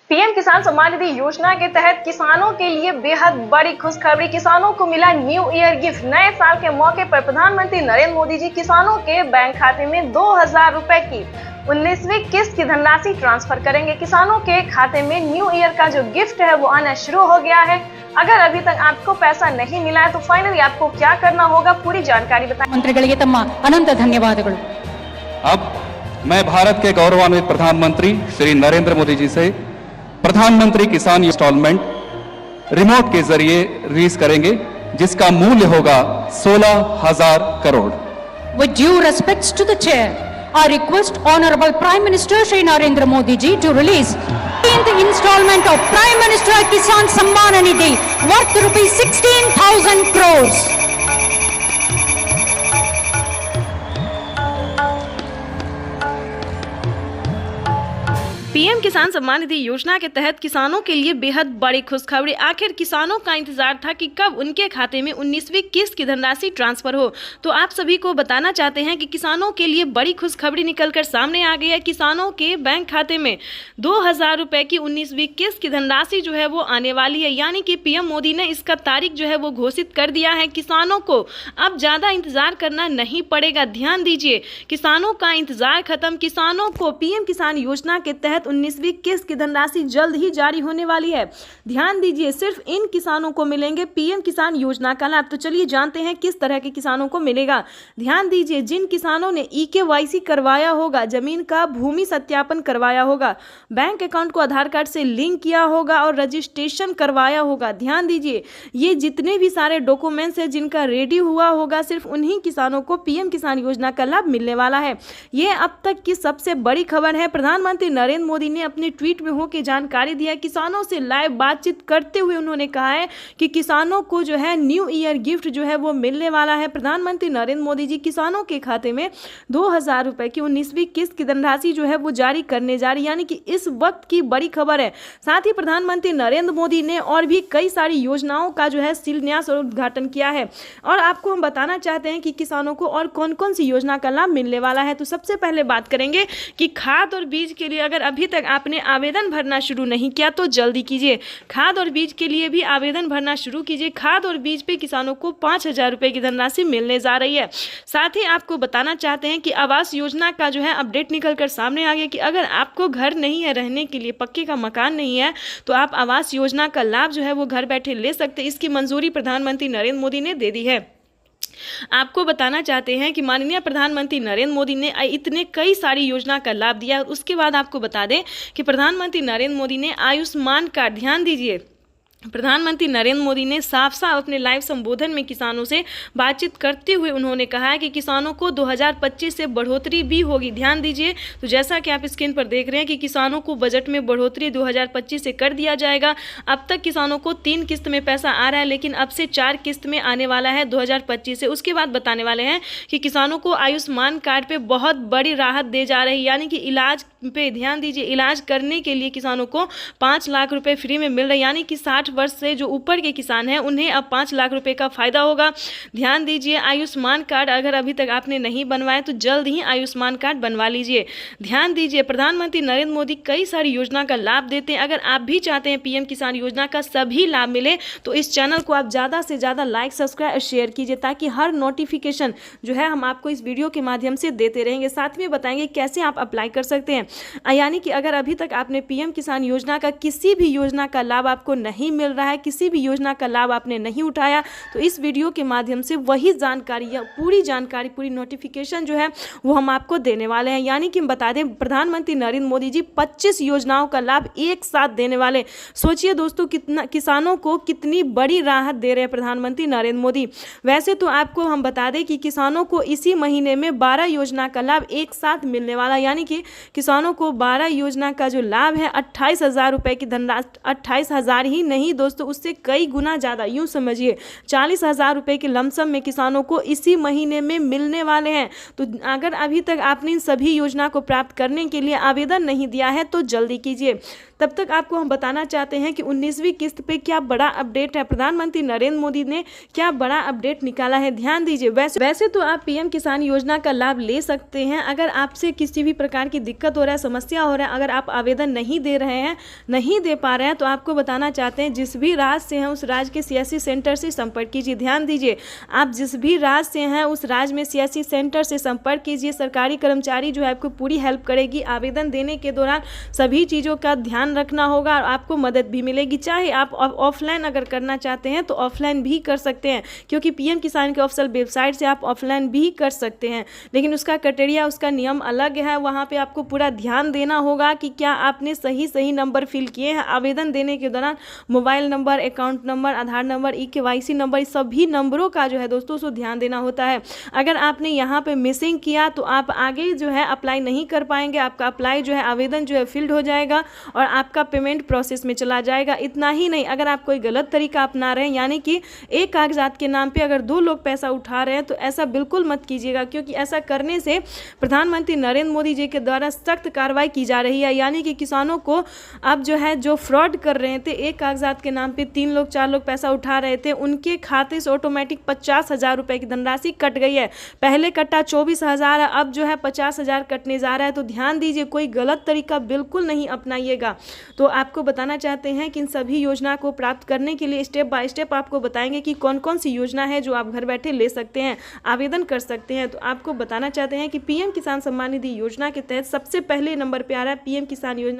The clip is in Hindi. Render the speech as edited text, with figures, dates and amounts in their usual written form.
पीएम किसान सम्मान निधि योजना के तहत किसानों के लिए बेहद बड़ी खुशखबरी। किसानों को मिला न्यू ईयर गिफ्ट। नए साल के मौके पर प्रधानमंत्री नरेंद्र मोदी जी किसानों के बैंक खाते में 2000 रुपए की 19वीं किस्त की धनराशि ट्रांसफर करेंगे। किसानों के खाते में न्यू ईयर का जो गिफ्ट है वो आना शुरू हो गया है। अगर अभी तक आपको पैसा नहीं मिला है तो फाइनली आपको क्या करना होगा, पूरी जानकारी बताएं। मंत्रिಗಳಿಗೆ ತಮ್ಮ अनंत धन्यवादಗಳು। अब मैं भारत के गौरवान्वित प्रधानमंत्री श्री नरेंद्र मोदी जी से प्रधानमंत्री किसान इंस्टॉलमेंट रिमोट के जरिए रिलीज करेंगे, जिसका मूल्य होगा 16,000 crore. With due respects to the chair, I request Honorable Prime Minister Shri Narendra Modi ji to release the installment of Prime Minister Kisan Samman Nidhi worth rupees 16,000 crores. PM किसान सम्मान निधि योजना के तहत किसानों के लिए बेहद बड़ी खुशखबरी। आखिर किसानों का इंतजार था कि कब उनके खाते में 19वीं किस्त की धनराशि ट्रांसफर हो। तो आप सभी को बताना चाहते हैं कि किसानों के लिए बड़ी खुशखबरी निकलकर सामने आ गई है। किसानों के बैंक खाते में 2000 रुपए की 19वीं किस्त की धनराशि जो है वो आने वाली है। यानी कि पीएम मोदी ने इसका तारीख जो है वो घोषित कर दिया है। किसानों को अब ज्यादा इंतजार करना नहीं पड़ेगा। ध्यान दीजिए, किसानों का इंतजार खत्म। किसानों को पीएम किसान योजना के तहत 19वीं किस्त की धनराशि जल्द ही जारी होने वाली है। ध्यान दीजिए, सिर्फ इन किसानों को मिलेंगे पीएम किसान योजना का लाभ। तो चलिए जानते हैं किस तरह के किसानों को मिलेगा। ध्यान दीजिए, जिन किसानों ने ईकेवाईसी करवाया होगा, जमीन का भूमि सत्यापन करवाया होगा, बैंक अकाउंट को आधार कार्ड से लिंक किया होगा और रजिस्ट्रेशन करवाया होगा। ध्यान दीजिए, ये जितने भी सारे डॉक्यूमेंट्स है जिनका रेडी हुआ होगा, सिर्फ उन्हीं किसानों को पीएम किसान योजना का लाभ मिलने वाला है। ये अब तक की सबसे बड़ी खबर है। प्रधानमंत्री नरेंद्र मोदी ने अपने ट्वीट में होकर जानकारी दिया। किसानों से लाइव बातचीत करते हुए उन्होंने कहा है कि किसानों को जो है न्यू ईयर गिफ्ट जो है वो मिलने वाला है। प्रधानमंत्री नरेंद्र मोदी जी किसानों के खाते में 2000 रुपए की 19वीं किस्त की धनराशि जो है वो जारी करने जा रही, यानी कि इस वक्त की बड़ी खबर है। साथ ही प्रधानमंत्री नरेंद्र मोदी ने और भी कई सारी योजनाओं का जो है शिलान्यास और उद्घाटन किया है। और आपको हम बताना चाहते हैं कि किसानों को और कौन कौन सी योजना का लाभ मिलने वाला है। तो सबसे पहले बात करेंगे कि खाद और बीज के लिए अगर अभी तक आपने आवेदन भरना शुरू नहीं किया तो जल्दी कीजिए। खाद और बीज के लिए भी आवेदन भरना शुरू कीजिए। खाद और बीज पे किसानों को 5000 रुपए की धनराशि मिलने जा रही है। साथ ही आपको बताना चाहते हैं कि आवास योजना का जो है अपडेट निकलकर सामने आ गया कि अगर आपको घर नहीं है रहने के लिए, पक्के का मकान नहीं है, तो आप आवास योजना का लाभ जो है वो घर बैठे ले सकते हैं। इसकी मंजूरी प्रधानमंत्री नरेंद्र मोदी ने दे दी है। आपको बताना चाहते हैं कि माननीय प्रधानमंत्री नरेंद्र मोदी ने इतने कई सारी योजना का लाभ दिया। उसके बाद आपको बता दें कि प्रधानमंत्री नरेंद्र मोदी ने आयुष्मान कार्ड, ध्यान दीजिए, प्रधानमंत्री नरेंद्र मोदी ने साफ साफ अपने लाइव संबोधन में किसानों से बातचीत करते हुए उन्होंने कहा है कि किसानों को 2025 से बढ़ोतरी भी होगी। ध्यान दीजिए, तो जैसा कि आप स्क्रीन पर देख रहे हैं कि किसानों को बजट में बढ़ोतरी 2025 से कर दिया जाएगा। अब तक किसानों को 3 किस्त में पैसा आ रहा है, लेकिन अब से 4 किस्त में आने वाला है 2025 से। उसके बाद बताने वाले हैं कि किसानों को आयुष्मान कार्ड पे बहुत बड़ी राहत दे जा रही, यानी कि इलाज पे ध्यान दीजिए, इलाज करने के लिए किसानों को 5 लाख रुपए फ्री में मिल रहे, यानी कि 60 वर्ष से जो ऊपर के किसान हैं उन्हें अब 5 लाख रुपए का फायदा होगा। ध्यान दीजिए, आयुष्मान कार्ड अगर अभी तक आपने नहीं बनवाया तो जल्द ही आयुष्मान कार्ड बनवा लीजिए। ध्यान दीजिए, प्रधानमंत्री नरेंद्र मोदी कई सारी योजना का लाभ देते हैं। अगर आप भी चाहते हैं पीएम किसान योजना का सभी लाभ मिले तो इस चैनल को आप ज़्यादा से ज़्यादा लाइक, सब्सक्राइब और शेयर कीजिए, ताकि हर नोटिफिकेशन जो है हम आपको इस वीडियो के माध्यम से देते रहेंगे। साथ में बताएंगे कैसे आप अप्लाई कर सकते हैं। यानी कि अगर अभी तक आपने पीएम किसान योजना का किसी भी योजना का लाभ आपको नहीं मिल रहा है, किसी भी योजना का लाभ आपने नहीं उठाया, तो इस वीडियो के माध्यम से वही जानकारी या पूरी जानकारी, पूरी नोटिफिकेशन जो है वो हम आपको देने वाले हैं। यानी कि हम बता दें, प्रधानमंत्री नरेंद्र मोदी जी 25 योजनाओं का लाभ एक साथ देने वाले। सोचिए दोस्तों, कितना किसानों को कितनी बड़ी राहत दे रहे हैं प्रधानमंत्री नरेंद्र मोदी। वैसे तो आपको हम बता दें कि किसानों को इसी महीने में 12 योजना का लाभ एक साथ मिलने वाला, यानी कि किसानों को 12 योजना का जो लाभ है 28,000 रुपए की धनराशि, 28,000 ही नहीं नहीं दोस्तों, उससे कई गुना ज़्यादा, यूँ समझिए 40,000 रुपये के लमसम में किसानों को इसी महीने में मिलने वाले हैं। तो अगर अभी तक आपने इन सभी योजना को प्राप्त करने के लिए आवेदन नहीं दिया है तो जल्दी कीजिए। तब तक आपको हम बताना चाहते हैं कि 19वीं किस्त पे क्या बड़ा अपडेट है, प्रधानमंत्री नरेंद्र मोदी ने क्या बड़ा अपडेट निकाला है, ध्यान दीजिए। वैसे तो आप पीएम किसान योजना का लाभ ले सकते हैं। अगर आपसे किसी भी प्रकार की दिक्कत हो रहा है, समस्या हो रहा है, अगर आप आवेदन नहीं दे रहे हैं, नहीं दे पा रहे हैं, तो आपको बताना चाहते हैं जिस भी राज्य से हैं उस राज्य के सीएससी सेंटर से संपर्क कीजिए। ध्यान दीजिए, आप जिस भी राज्य से हैं उस राज्य में सीएससी सेंटर से संपर्क कीजिए। सरकारी कर्मचारी जो है आपको पूरी हेल्प करेगी। आवेदन देने के दौरान सभी चीज़ों का ध्यान रखना होगा और आपको मदद भी मिलेगी। चाहे आप ऑफलाइन अगर करना चाहते हैं तो ऑफलाइन भी कर सकते हैं, क्योंकि पीएम किसान के ऑफिशियल वेबसाइट से आप ऑफलाइन भी कर सकते हैं, लेकिन उसका क्राइटेरिया, उसका नियम अलग है। वहाँ पे आपको पूरा ध्यान देना होगा कि क्या आपने सही नंबर फिल किए हैं। आवेदन देने के दौरान मोबाइल नंबर, अकाउंट नंबर, आधार नंबर, KYC नंबर, सभी नंबरों का जो है दोस्तों उसको ध्यान देना होता है। अगर आपने यहाँ पे मिसिंग किया तो आप आगे जो है अप्लाई नहीं कर पाएंगे। आपका अप्लाई जो है, आवेदन जो है फिल्ड हो जाएगा और आपका पेमेंट प्रोसेस में चला जाएगा। इतना ही नहीं, अगर आप कोई गलत तरीका अपना रहे हैं, यानी कि एक कागजात के नाम पे अगर 2 लोग पैसा उठा रहे हैं, तो ऐसा बिल्कुल मत कीजिएगा, क्योंकि ऐसा करने से प्रधानमंत्री नरेंद्र मोदी जी के द्वारा सख्त कार्रवाई की जा रही है। यानी कि किसानों को अब जो है, जो फ्रॉड कर रहे थे, एक कागजात के नाम पे 3 लोग 4 लोग पैसा उठा रहे थे, उनके खाते से ऑटोमेटिक 50,000 रुपये की धनराशि कट गई है। पहले कटा 24,000 है, अब जो है 50,000 कटने जा रहा है। तो ध्यान दीजिए, कोई गलत तरीका बिल्कुल नहीं अपनाइएगा। तो आपको बताना चाहते हैं कि इन सभी योजना को प्राप्त करने के लिए स्टेप बाय स्टेप आपको बताएंगे कि कौन कौन सी योजना है जो आप घर बैठे ले सकते हैं, आवेदन कर सकते हैं। तो आपको बताना चाहते हैं कि पीएम किसान सम्मान निधि योजना के तहत सबसे पहले नंबर पे आ रहा है पीएम किसान योजना।